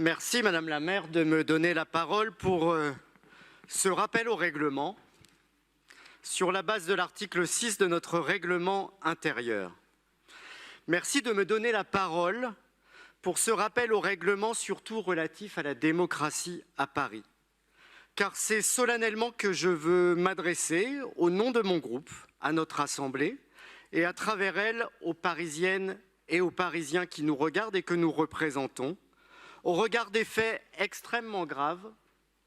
Merci Madame la maire de me donner la parole pour ce rappel au règlement sur la base de l'article 6 de notre règlement intérieur. Merci de me donner la parole pour ce rappel au règlement surtout relatif à la démocratie à Paris. Car c'est solennellement que je veux m'adresser au nom de mon groupe à notre Assemblée et à travers elle aux Parisiennes et aux Parisiens qui nous regardent et que nous représentons, au regard des faits extrêmement graves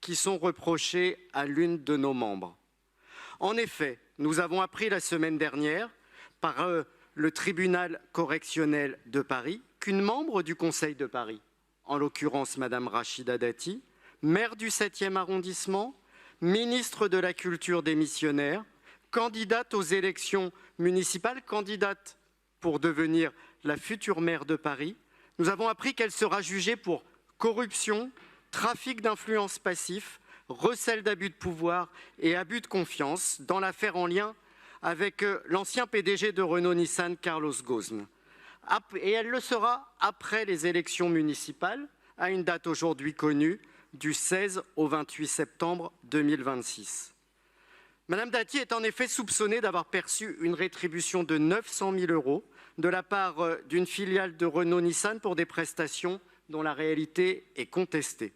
qui sont reprochés à l'une de nos membres. En effet, nous avons appris la semaine dernière par le tribunal correctionnel de Paris qu'une membre du Conseil de Paris, en l'occurrence Madame Rachida Dati, maire du 7e arrondissement, ministre de la Culture démissionnaire, candidate aux élections municipales, candidate pour devenir la future maire de Paris, nous avons appris qu'elle sera jugée pour corruption, trafic d'influence passif, recel d'abus de pouvoir et abus de confiance dans l'affaire en lien avec l'ancien PDG de Renault-Nissan, Carlos Ghosn. Et elle le sera après les élections municipales, à une date aujourd'hui connue, du 16 au 28 septembre 2026. Madame Dati est en effet soupçonnée d'avoir perçu une rétribution de 900 000 € de la part d'une filiale de Renault-Nissan pour des prestations dont la réalité est contestée.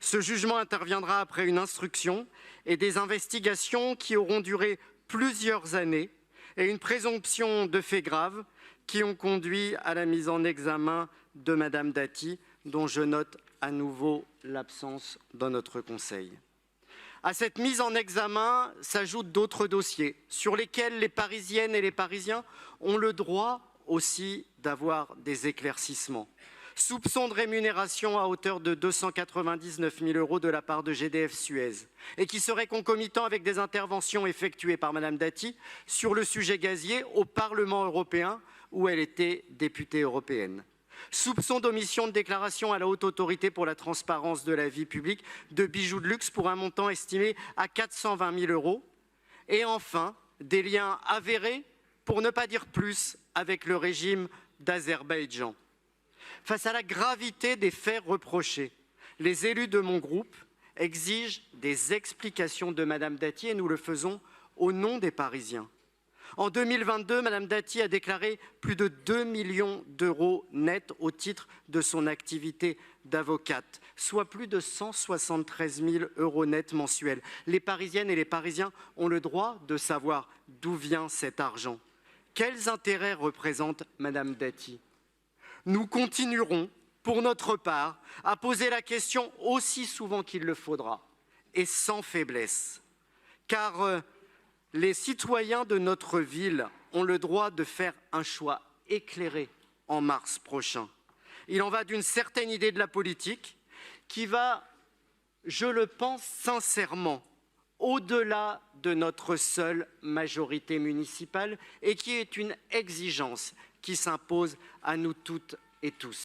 Ce jugement interviendra après une instruction et des investigations qui auront duré plusieurs années et une présomption de faits graves qui ont conduit à la mise en examen de Madame Dati, dont je note à nouveau l'absence dans notre Conseil. À cette mise en examen s'ajoutent d'autres dossiers sur lesquels les Parisiennes et les Parisiens ont le droit aussi d'avoir des éclaircissements. Soupçon de rémunération à hauteur de 299 000 € de la part de GDF Suez et qui serait concomitant avec des interventions effectuées par Madame Dati sur le sujet gazier au Parlement européen où elle était députée européenne. Soupçon d'omission de déclaration à la Haute Autorité pour la transparence de la vie publique de bijoux de luxe pour un montant estimé à 420 000 €. Et enfin, des liens avérés, pour ne pas dire plus, avec le régime d'Azerbaïdjan. Face à la gravité des faits reprochés, les élus de mon groupe exigent des explications de Madame Dati et nous le faisons au nom des Parisiens. En 2022, Madame Dati a déclaré plus de 2 millions d'euros nets au titre de son activité d'avocate, soit plus de 173 000 € nets mensuels. Les Parisiennes et les Parisiens ont le droit de savoir d'où vient cet argent. Quels intérêts représente Madame Dati? Nous continuerons, pour notre part, à poser la question aussi souvent qu'il le faudra et sans faiblesse, car les citoyens de notre ville ont le droit de faire un choix éclairé en mars prochain. Il en va d'une certaine idée de la politique qui va, je le pense sincèrement, au-delà de notre seule majorité municipale et qui est une exigence qui s'impose à nous toutes et tous.